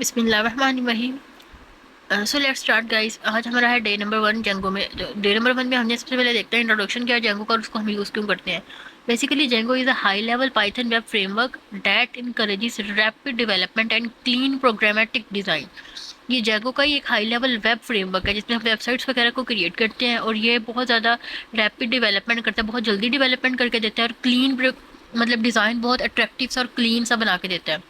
बिस्मिल्लाहिर्रहमानिर्रहीम। So let's start guys. आज हमारा है डे नंबर 1 जेंगो में। डे नंबर 1 में हमने सबसे पहले देखते हैं इंट्रोडक्शन क्या है जेंगो का और उसको हम यूज़ क्यों करते हैं। Basically Django is a high level Python web framework that encourages rapid development and clean programmatic design. ये जेंगो का ही एक हाई लेवल वेब फ्रेमवर्क है जिसमें हम वेबसाइट्स वगैरह को क्रिएट करते हैं और ये बहुत ज़्यादा रैपिड डेवलपमेंट करता है, बहुत जल्दी डेवलपमेंट करके देता है और क्लीन मतलब डिज़ाइन बहुत अट्रैक्टिव सा और क्लीन सा बना के देता है।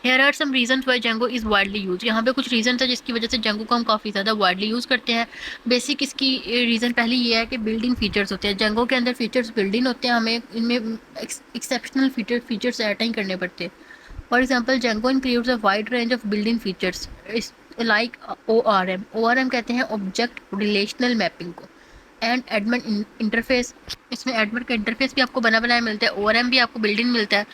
Here are some reason why Django is widely use. यहाँ पे कुछ रीजन है जिसकी वजह से जेंगो को हम काफ़ी ज़्यादा वाइडली यूज़ करते हैं। बेसिक इसकी रीज़न पहली ये है कि बिल्डिंग फीचर्स होते हैं। जेंगो के अंदर फीचर्स बिल्डिंग होते हैं, हमें इनमें एक्सेप्शनल फीचर्स ऐड नहीं करने पड़ते। For example Django includes a wide range of building features like O R M कहते हैं ऑब्जेक्ट रिलेशनल मैपिंग को, एंड एडमिन इंटरफेस। इसमें एडमिन का इंटरफेस भी आपको बना बनाया मिलता है, ओआरएम भी आपको बिल्डिंग मिलता है,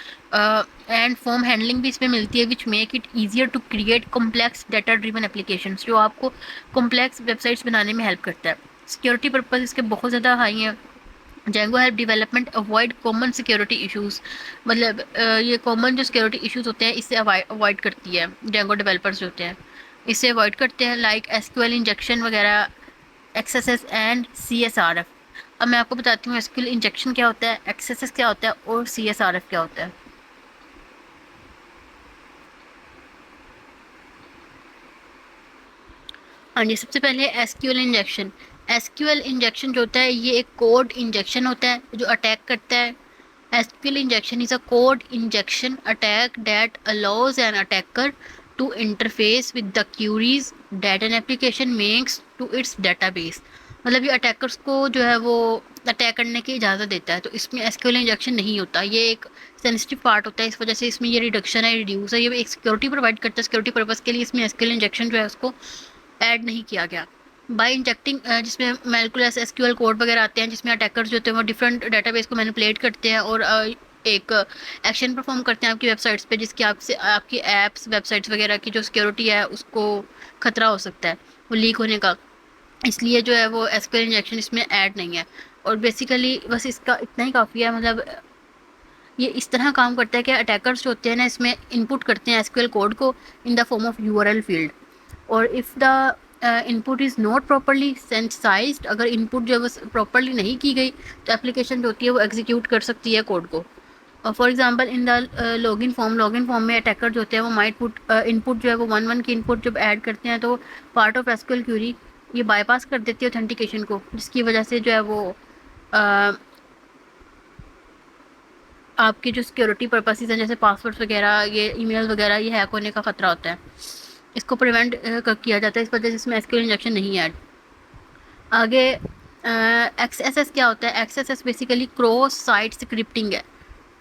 एंड फॉर्म हैंडलिंग भी इसमें मिलती है which make it easier to create complex data driven applications, जो आपको कॉम्प्लेक्स वेबसाइट्स बनाने में हेल्प करता है। सिक्योरिटी पर्पज इसके बहुत ज़्यादा हाई है। Django help development avoid common security issues. मतलब ये कॉमन जो सिक्योरिटी इश्यूज होते हैं इससे अवॉइड करती है जेंगो डेवलपर्स जो होते हैं, इससे अवॉइड करते हैं, लाइक एसक्यूएल इंजेक्शन वगैरह, एक्सएसएस एंड सीएसआरएफ। अब मैं आपको बताती हूँ एसक्यूएल इंजेक्शन क्या होता है, एक्सएसएस क्या होता है और सीएसआरएफ क्या होता है। हाँ जी, सबसे पहले एसक्यूएल इंजेक्शन। एसक्यूएल इंजेक्शन जो होता है ये एक कोड इंजेक्शन होता है जो अटैक करता है। SQL injection is a code injection attack that allows an attacker to interface with the queries that an application makes to its database. मतलब ये अटैकर्स को जो है वो अटैक करने की इजाज़त देता है, तो इसमें एसक्यूएल इंजेक्शन नहीं होता। ये एक सेंसिटिव पार्ट होता है, इस वजह से इसमें ये रिडक्शन है, रिड्यूस है, ये एक सिक्योरिटी प्रोवाइड करता है। सिक्योरिटी पर्पज़ के लिए इसमें एसक्यूएल इंजेक्शन जो है उसको ऐड नहीं किया गया। बाय इंजेक्टिंग जिसमें मैलिकुलस एसक्यूएल कोड वगैरह आते हैं जिसमें अटैकर्स जो होते हैं वो डिफरेंट डेटाबेस को मैनिपुलेट करते हैं और एक एक्शन परफॉर्म करते हैं आपकी वेबसाइट्स पे, जिसकी आपसे आपकी ऐप्स वेबसाइट्स वगैरह की जो सिक्योरिटी है उसको खतरा हो सकता है वो लीक होने का। इसलिए जो है वो एसक्यूएल इंजेक्शन इसमें ऐड नहीं है। और बेसिकली बस इसका इतना ही काफ़ी है। मतलब ये इस तरह काम करता है कि अटैकर्स जो होते हैं ना इसमें इनपुट करते हैं एसक्यूएल कोड को in the form of URL field, और if the input is not properly sanitized, अगर इनपुट जो है वो प्रॉपरली नहीं की गई तो एप्लीकेशन जो होती है वो एग्जीक्यूट कर सकती है कोड को। For example in the login form में अटैकर जो होते हैं वो माइट पुट इनपुट जो है वो 1 1 की इनपुट जब ऐड करते हैं तो पार्ट ऑफ एसक्यूएल क्यूरी ये बाईपास कर देती है ऑथेंटिकेशन को, जिसकी वजह से जो है वो uh, आपके जो सिक्योरिटी पर्पसेस हैं जैसे पासवर्ड्स वगैरह, ये ईमेल वगैरह, ये हैक होने का ख़तरा होता है। इसको प्रिवेंट किया जाता है, इस वजह से इसमें एसक्यूएल इंजेक्शन नहीं है। आगे एक्सएसएस क्या होता है। XSS basically cross site scripting है।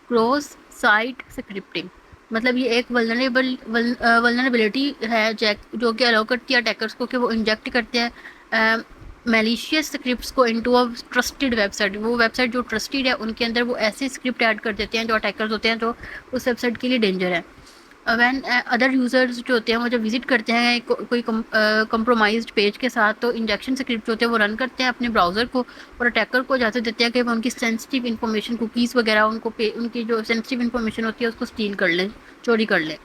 क्रॉस साइट स्क्रिप्टिंग मतलब ये एक वल्नरेबिलिटी है जो कि अलाउ करती है अटैकर्स को कि वो इंजेक्ट करते हैं मैलिशियस स्क्रिप्ट्स को इनटू अ ट्रस्टेड वेबसाइट। वो वेबसाइट जो ट्रस्टेड है उनके अंदर वो ऐसे स्क्रिप्ट ऐड कर देते हैं जो अटैकर्स होते हैं जो उस वेबसाइट के लिए डेंजर है। वैन अदर यूज़र्स जो होते हैं वो जब विजिट करते हैं कोई कंप्रोमाइज्ड पेज के साथ, तो इंजेक्शन स्क्रिप्ट जो होते हैं वो रन करते हैं अपने ब्राउज़र को और अटैकर को इजाज़त देते हैं कि वो उनकी सेंसिटिव इन्फॉर्मेशन, कुकीज़ वगैरह, उनकी जो सेंसिटिव इन्फॉर्मेशन होती है उसको स्टील कर लें, चोरी कर लें।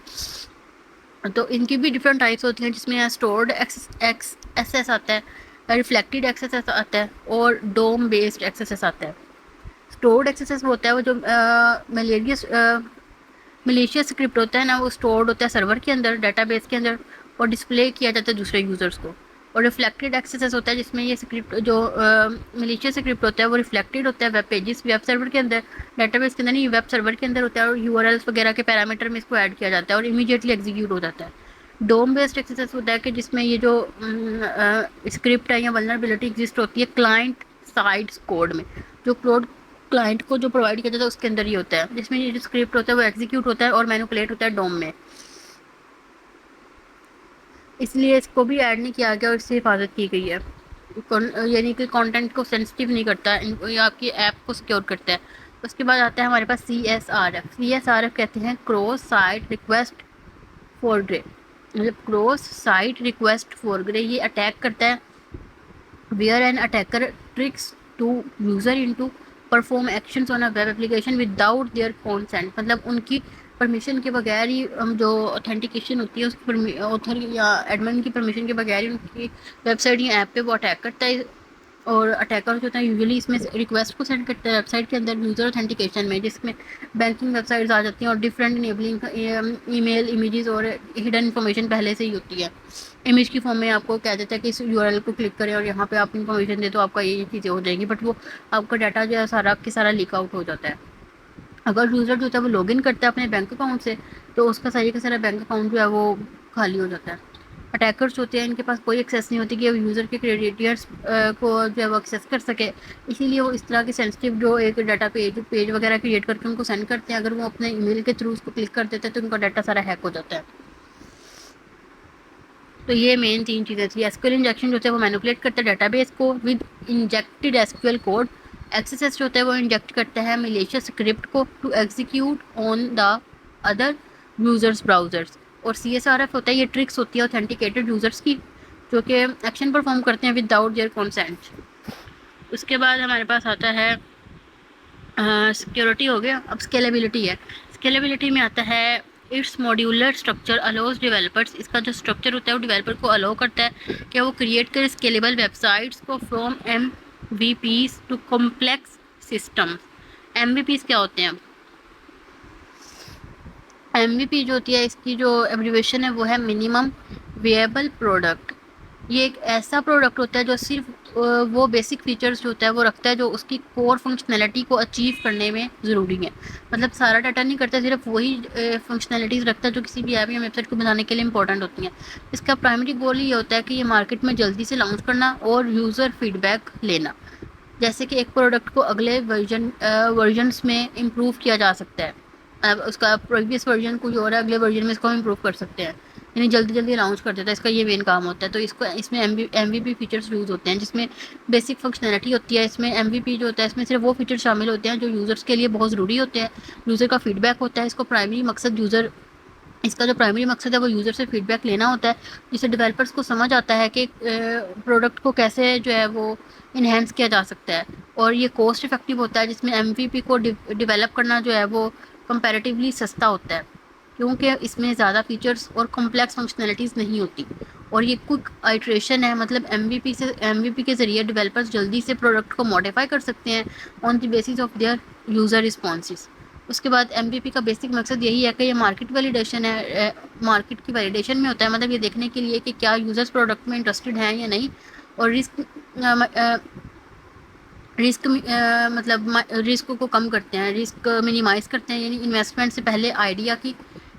तो इनकी भी डिफरेंट टाइप्स होती हैं जिसमें स्टोर्ड एक्सेस आता है, रिफ्लेक्टेड एक्सेस आता है और डोम बेस्ड एक्सेस आता है। स्टोर्ड एक्सेस वो होता है वो जो मलेरियस मलेशियस स्क्रिप्ट होता है ना, वो स्टोर्ड होता है सर्वर के अंदर, डेटाबेस के अंदर, और डिस्प्ले किया जाता है दूसरे यूज़र्स को। और रिफ्लेक्टेड एक्सेस होता है जिसमें ये स्क्रिप्ट जो मलेशियस स्क्रिप्ट होता है वो रिफ्लेक्टेड होता है वेब पेजेस, वेब सर्वर के अंदर, डेटाबेस के अंदर नहीं, वेब सर्वर के अंदर होता है और यूआरएल्स वगैरह के पैरामीटर में इसको ऐड किया जाता है और इमीडिएटली एग्जीक्यूट हो जाता है। डोम बेस्ड एक्सेस होता है कि जिसमें ये जो स्क्रिप्ट है या वल्नरेबिलिटी एग्जिस्ट होती है क्लाइंट साइड कोड में, जो कोड क्लाइंट को जो प्रोवाइड किया जाता है उसके अंदर ही होता है, जिसमें ये जो स्क्रिप्ट होता है वो एग्जीक्यूट होता है और मैनिपुलेट होता है डोम में। इसलिए इसको भी ऐड नहीं किया गया और इससे हिफाजत की गई है। यानी कि कंटेंट को सेंसिटिव नहीं करता, ये आपकी ऐप को सिक्योर करता है। उसके बाद आता है हमारे पास CSRF कहते हैं cross site request forgery. मतलब cross site request forgery ये अटैक करता है where an attacker tricks to user into perform actions on a web application without their consent। मतलब उनकी परमिशन के बगैर ही जो ऑथेंटिकेशन होती है उसकी ऑथर या एडमिन की परमिशन के बगैर ही उनकी वेबसाइट या ऐप पे वो अटैक करता है। और अटैकर जो होता है यूजुअली इसमें रिक्वेस्ट को सेंड करते हैं वेबसाइट के अंदर यूज़र ऑथेंटिकेशन में, जिसमें बैंकिंग वेबसाइट्स आ जाती हैं और डिफरेंट इनेबलिंग ईमेल इमेजेस और हिडन इन्फॉर्मेशन पहले से ही होती है। इमेज की फॉर्म में आपको कह देता है कि इस यूआरएल को क्लिक करें और यहाँ पे आप इन्फॉर्मेशन दे तो आपका ये चीज़ें हो जाएंगी, बट वो आपका डाटा जो है सारा के सारा लीक आउट हो जाता है। अगर यूज़र जो होता है वो लॉगिन करता है अपने बैंक अकाउंट से तो उसका सारी का सारा बैंक अकाउंट जो है वो खाली हो जाता है। अटैकर्स होते हैं इनके पास कोई एक्सेस नहीं होती कि वो यूज़र के क्रेडिटियर्स को जो है वो एक्सेस कर सके, इसीलिए वो इस तरह के सेंसिटिव जो एक डाटा पेज वगैरह क्रिएट करके उनको सेंड करते हैं। अगर वो अपने ईमेल के थ्रू उसको क्लिक कर देते हैं तो उनका डाटा सारा हैक हो जाता है। तो ये मेन 3 चीज़ें थी। एसक्यूएल इंजेक्शन जो होता है वो मैनिपुलेट करता है डाटाबेस को with injected SQL code. Access जो होता है वो इंजेक्ट करता है मिलिशियस स्क्रिप्ट को to execute on the other users browsers. और CSRF होता है, ये ट्रिक्स होती है ऑथेंटिकेटेड यूजर्स की जो कि एक्शन परफॉर्म करते हैं विदाउट देयर कंसेंट। उसके बाद हमारे पास आता है सिक्योरिटी हो गया। अब स्केलेबिलिटी है। स्केलेबिलिटी में आता है it's modular structure allows developers. इसका जो स्ट्रक्चर होता है वो डेवलपर को अलाउ करता है कि वो क्रिएट करे स्केलेबल वेबसाइट्स को from MVPs to complex system. MVPs क्या होते हैं? MVP जो होती है इसकी जो एब्रीवेशन है वो है मिनिमम वेएबल प्रोडक्ट। ये एक ऐसा प्रोडक्ट होता है जो सिर्फ वो बेसिक फीचर्स जो होता है वो रखता है जो उसकी कोर फंक्शनैलिटी को अचीव करने में ज़रूरी है। मतलब सारा डाटा नहीं करता, सिर्फ वही फंक्शनैलिटीज़ रखता है जो किसी भी ऐप या वेबसाइट को बनाने के लिए इंपॉर्टेंट होती हैं। इसका प्राइमरी गोल ये होता है कि ये मार्केट में जल्दी से लॉन्च करना और यूज़र फीडबैक लेना। जैसे कि एक प्रोडक्ट को अगले वर्जन्स में इम्प्रूव किया जा सकता है। अब उसका प्रीवियस वर्जन कुछ और है, अगले वर्जन में इसको हम इम्प्रूव कर सकते हैं, यानी जल्दी जल्दी लॉन्च कर देता है। इसका ये मेन काम होता है। तो इसको इसमें MVP फीचर्स यूज़ होते हैं जिसमें बेसिक फंक्शनैलिटी होती है। इसमें MVP जो होता है इसमें सिर्फ वो फीचर शामिल होते हैं जो यूज़र्स के लिए बहुत ज़रूरी होते हैं। यूज़र का फीडबैक होता है। इसका जो प्राइमरी मकसद है वो यूज़र से फीडबैक लेना होता है, जिससे डेवलपर्स को समझ आता है कि प्रोडक्ट को कैसे जो है वो इन्हेंस किया जा सकता है। और ये कॉस्ट इफेक्टिव होता है जिसमें MVP को डेवलप करना जो है वो कंपैरेटिवली सस्ता होता है, क्योंकि इसमें ज़्यादा फीचर्स और कॉम्प्लेक्स फंक्शनैलिटीज़ नहीं होती। और ये क्विक आइट्रेशन है, मतलब MVP के ज़रिए डेवलपर्स जल्दी से प्रोडक्ट को मॉडिफाई कर सकते हैं on the basis of their user responses. उसके बाद MVP का बेसिक मकसद यही है कि ये मार्केट वैलिडेशन है, मार्केट की वैलिडेशन में होता है। मतलब ये देखने के लिए कि क्या यूज़र्स प्रोडक्ट में इंटरेस्टेड हैं या नहीं। और मतलब रिस्क को कम करते हैं, रिस्क मिनिमाइज़ करते हैं, यानी इन्वेस्टमेंट से पहले आइडिया की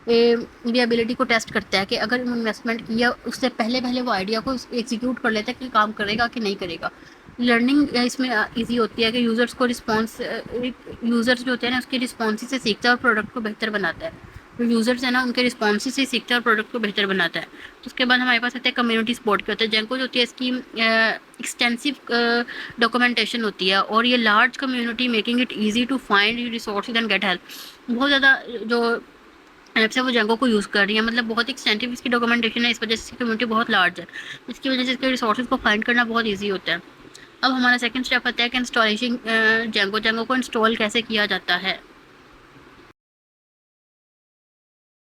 विएबिलिटी को टेस्ट करता है कि अगर इन्वेस्टमेंट किया उससे पहले पहले वो आइडिया को एग्जीक्यूट कर लेता है कि काम करेगा कि नहीं करेगा। लर्निंग इसमें ईजी होती है कि यूज़र्स जो होते हैं ना उसके रिस्पॉन्स से सीखता है और प्रोडक्ट को बेहतर बनाता है। जो यूज़र्स है ना उनके रिस्पॉन्स से सीखता है और प्रोडक्ट को बेहतर बनाता है। तो उसके बाद हमारे पास आते हैं कम्युनिटी सपोर्ट के होते हैं। जेंको जो होती है इसकी एक्सटेंसिव डॉक्यूमेंटेशन होती है और ये large community making it easy to find resources and get help. बहुत ज़्यादा जो ऐप्स है वो जेंको को यूज़ कर रही है, मतलब बहुत एक्सटेंसिव इसकी डॉक्यूमेंटेशन है, इस वजह से इसकी कम्युनिटी बहुत लार्ज है, जिसकी वजह से इसके रिसोर्सेज को फाइंड करना बहुत ईजी होता है। अब हमारा सेकंड स्टेप आता है कि इंस्टॉलेशन जेंको को इंस्टॉल कैसे किया जाता है।